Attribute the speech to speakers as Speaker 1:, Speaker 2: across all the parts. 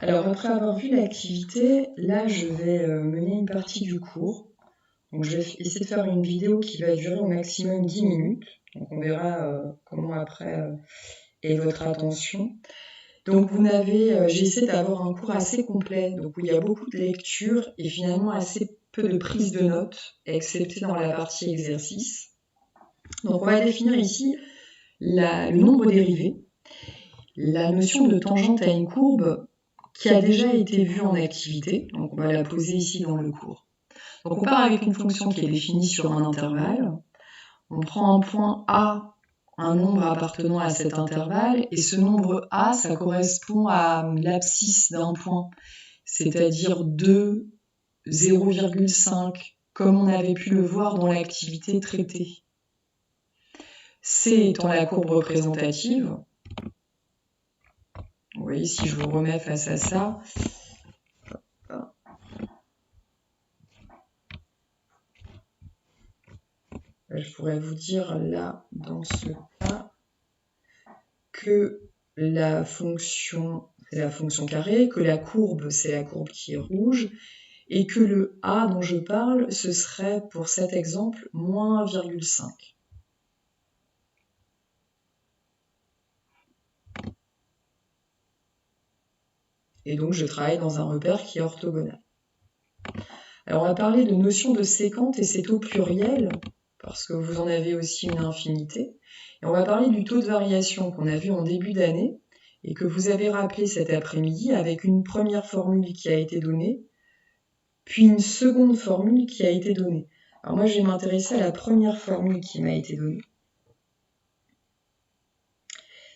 Speaker 1: Alors, après avoir vu l'activité, là, je vais mener une partie du cours. Donc, je vais essayer de faire une vidéo qui va durer au maximum 10 minutes. Donc, on verra comment après est votre attention. Donc, j'ai essayé d'avoir un cours assez complet, donc où il y a beaucoup de lecture et finalement assez peu de prise de notes, excepté dans la partie exercice. Donc, on va définir ici le nombre dérivé, la notion de tangente à une courbe qui a déjà été vue en activité, donc on va la poser ici dans le cours. Donc on part avec une fonction qui est définie sur un intervalle, on prend un point A, un nombre appartenant à cet intervalle, et ce nombre A, ça correspond à l'abscisse d'un point, c'est-à-dire 2, 0,5, comme on avait pu le voir dans l'activité traitée. C étant la courbe représentative. Vous voyez, si je vous remets face à ça, je pourrais vous dire là, dans ce cas, que la fonction, c'est la fonction carrée, que la courbe, c'est la courbe qui est rouge, et que le A dont je parle, ce serait, pour cet exemple, moins 1,5. Et donc, je travaille dans un repère qui est orthogonal. Alors, on va parler de notion de séquente, et c'est au pluriel, parce que vous en avez aussi une infinité. Et on va parler du taux de variation qu'on a vu en début d'année, et que vous avez rappelé cet après-midi avec une première formule qui a été donnée, puis une seconde formule qui a été donnée. Alors moi, je vais m'intéresser à la première formule qui m'a été donnée.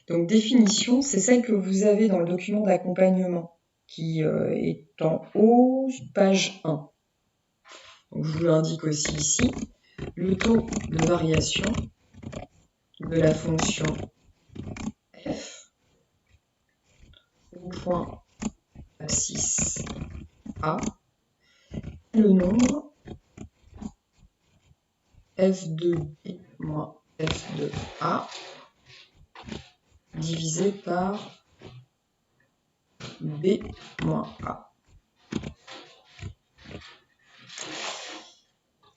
Speaker 1: Donc, définition, c'est celle que vous avez dans le document d'accompagnement, qui est en haut, page 1. Donc, je vous l'indique aussi ici. Le taux de variation de la fonction f au point abscisse A, le nombre f2b moins f2a divisé par b moins a.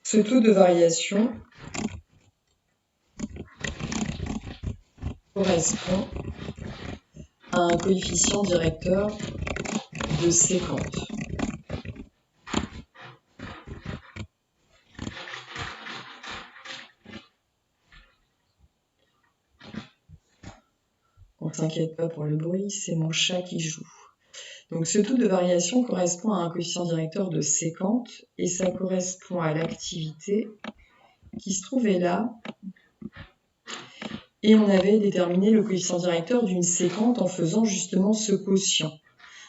Speaker 1: Ce taux de variation correspond à un coefficient directeur de séquente. On ne s'inquiète pas pour le bruit, c'est mon chat qui joue. Donc ce taux de variation correspond à un coefficient directeur de séquente et ça correspond à l'activité qui se trouvait là. Et on avait déterminé le coefficient directeur d'une séquente en faisant justement ce quotient.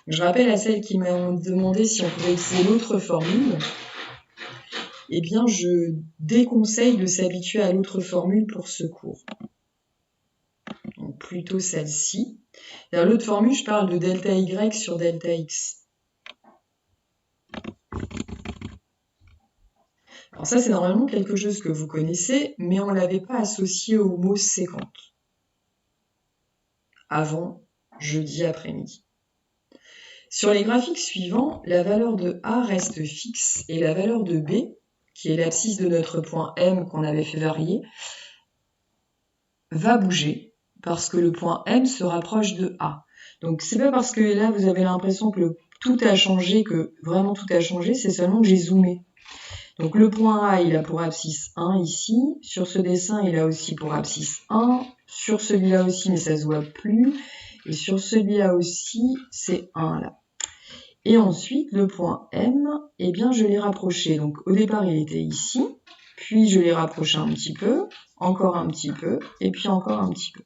Speaker 1: Je rappelle à celles qui m'ont demandé si on pouvait utiliser l'autre formule. Eh bien, je déconseille de s'habituer à l'autre formule pour ce cours. Donc plutôt celle-ci. Dans l'autre formule, je parle de delta y sur delta x. Alors ça, c'est normalement quelque chose que vous connaissez, mais on ne l'avait pas associé au mot séquente avant jeudi après-midi. Sur les graphiques suivants, la valeur de A reste fixe et la valeur de B, qui est l'abscisse de notre point M qu'on avait fait varier, va bouger parce que le point M se rapproche de A. Donc c'est pas parce que là vous avez l'impression que tout a changé, que vraiment tout a changé, c'est seulement que j'ai zoomé. Donc le point A, il a pour abscisse 1 ici, sur ce dessin, il a aussi pour abscisse 1, sur celui-là aussi, mais ça se voit plus, et sur celui-là aussi, c'est 1 là. Et ensuite, le point M, eh bien, je l'ai rapproché. Donc au départ, il était ici, puis je l'ai rapproché un petit peu, encore un petit peu, et puis encore un petit peu.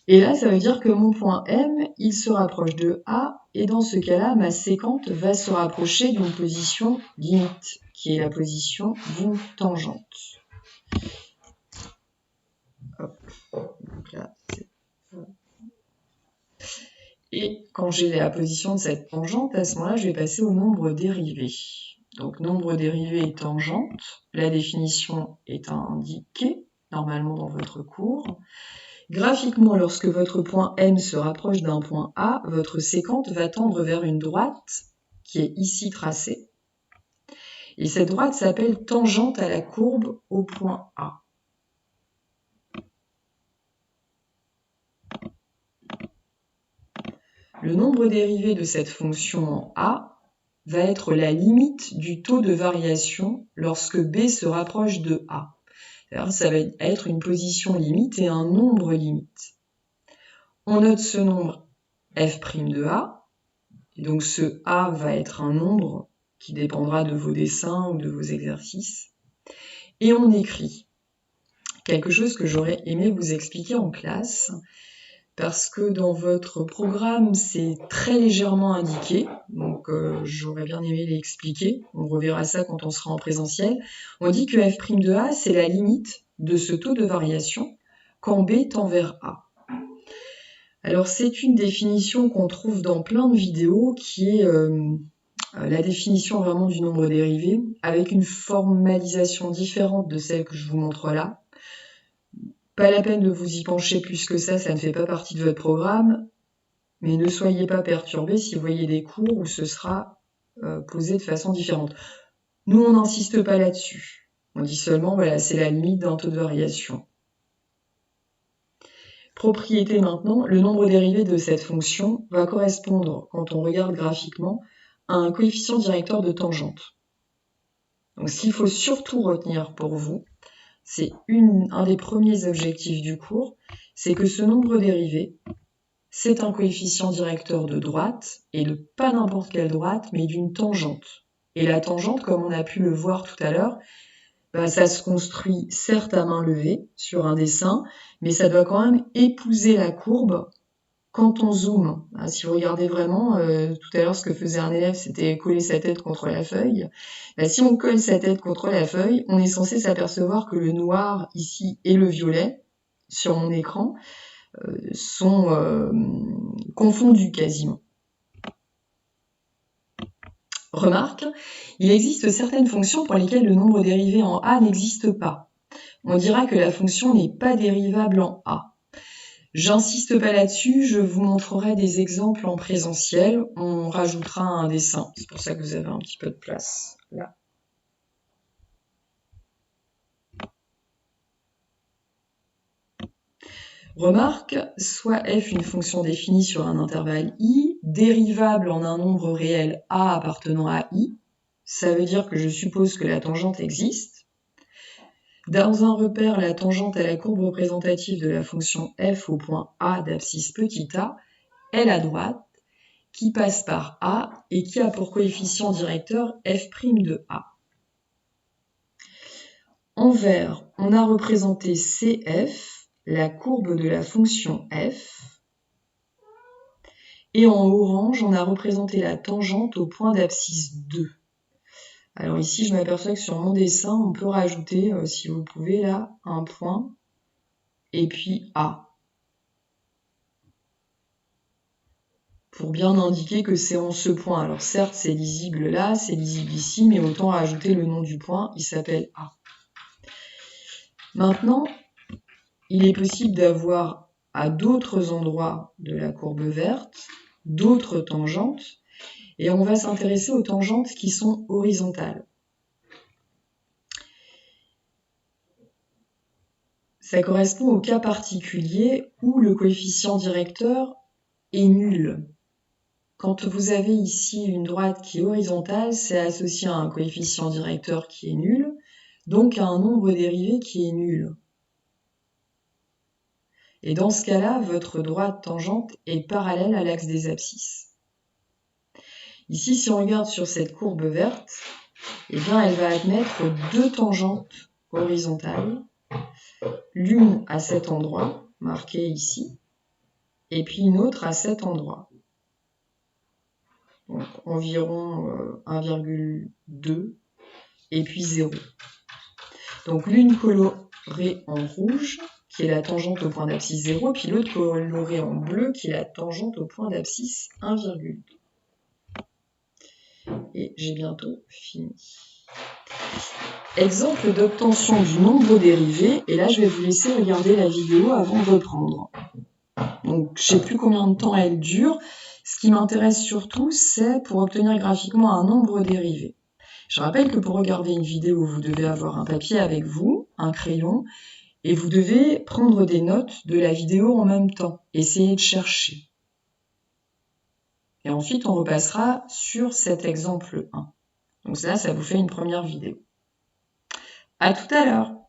Speaker 1: Et là, ça veut dire que mon point M, il se rapproche de A, et dans ce cas-là, ma séquente va se rapprocher d'une position limite, qui est la position d'une tangente. Hop. Donc là, c'est... Et quand j'ai la position de cette tangente, à ce moment-là, je vais passer au nombre dérivé. Donc, nombre dérivé et tangente, la définition est indiquée, normalement, dans votre cours. Graphiquement, lorsque votre point M se rapproche d'un point A, votre séquente va tendre vers une droite qui est ici tracée. Et cette droite s'appelle tangente à la courbe au point A. Le nombre dérivé de cette fonction en A va être la limite du taux de variation lorsque B se rapproche de A. Alors, ça va être une position limite et un nombre limite. On note ce nombre f' de A, et donc ce A va être un nombre qui dépendra de vos dessins ou de vos exercices. Et on écrit quelque chose que j'aurais aimé vous expliquer en classe, parce que dans votre programme, c'est très légèrement indiqué, donc j'aurais bien aimé l'expliquer, on reverra ça quand on sera en présentiel. On dit que f' de A, c'est la limite de ce taux de variation quand B tend vers A. Alors c'est une définition qu'on trouve dans plein de vidéos, qui est la définition vraiment du nombre dérivé, avec une formalisation différente de celle que je vous montre là. Pas la peine de vous y pencher plus que ça ne fait pas partie de votre programme, mais ne soyez pas perturbés si vous voyez des cours où ce sera posé de façon différente. Nous, on n'insiste pas là-dessus. On dit seulement, voilà, c'est la limite d'un taux de variation. Propriété maintenant, le nombre dérivé de cette fonction va correspondre, quand on regarde graphiquement, à un coefficient directeur de tangente. Donc ce qu'il faut surtout retenir pour vous, c'est un des premiers objectifs du cours, c'est que ce nombre dérivé, c'est un coefficient directeur de droite, et de pas n'importe quelle droite, mais d'une tangente. Et la tangente, comme on a pu le voir tout à l'heure, ça se construit certes à main levée sur un dessin, mais ça doit quand même épouser la courbe quand on zoome. Si vous regardez vraiment, tout à l'heure ce que faisait un élève, c'était coller sa tête contre la feuille. Si on colle sa tête contre la feuille, on est censé s'apercevoir que le noir ici et le violet sur mon écran sont confondus quasiment. Remarque, il existe certaines fonctions pour lesquelles le nombre dérivé en A n'existe pas. On dira que la fonction n'est pas dérivable en A. J'insiste pas là-dessus, je vous montrerai des exemples en présentiel, on rajoutera un dessin, c'est pour ça que vous avez un petit peu de place là. Remarque, soit f une fonction définie sur un intervalle i, dérivable en un nombre réel a appartenant à i, ça veut dire que je suppose que la tangente existe. Dans un repère, la tangente à la courbe représentative de la fonction f au point a d'abscisse petit a est la droite qui passe par a et qui a pour coefficient directeur f' de a. En vert, on a représenté CF, la courbe de la fonction f, et en orange, on a représenté la tangente au point d'abscisse 2. Alors ici, je m'aperçois que sur mon dessin, on peut rajouter, si vous pouvez, là, un point, et puis A, pour bien indiquer que c'est en ce point. Alors certes, c'est lisible là, c'est lisible ici, mais autant rajouter le nom du point, il s'appelle A. Maintenant, il est possible d'avoir à d'autres endroits de la courbe verte d'autres tangentes, et on va s'intéresser aux tangentes qui sont horizontales. Ça correspond au cas particulier où le coefficient directeur est nul. Quand vous avez ici une droite qui est horizontale, c'est associé à un coefficient directeur qui est nul, donc à un nombre dérivé qui est nul. Et dans ce cas-là, votre droite tangente est parallèle à l'axe des abscisses. Ici, si on regarde sur cette courbe verte, eh bien, elle va admettre deux tangentes horizontales, l'une à cet endroit, marqué ici, et puis une autre à cet endroit. Donc environ 1,2 et puis 0. Donc l'une colorée en rouge, qui est la tangente au point d'abscisse 0, puis l'autre colorée en bleu, qui est la tangente au point d'abscisse 1,2. Et j'ai bientôt fini. Exemple d'obtention du nombre dérivé, et là je vais vous laisser regarder la vidéo avant de reprendre. Donc je ne sais plus combien de temps elle dure. Ce qui m'intéresse surtout, c'est pour obtenir graphiquement un nombre dérivé. Je rappelle que pour regarder une vidéo, vous devez avoir un papier avec vous, un crayon, et vous devez prendre des notes de la vidéo en même temps. Essayez de chercher. Et ensuite, on repassera sur cet exemple 1. Donc là, ça vous fait une première vidéo. À tout à l'heure!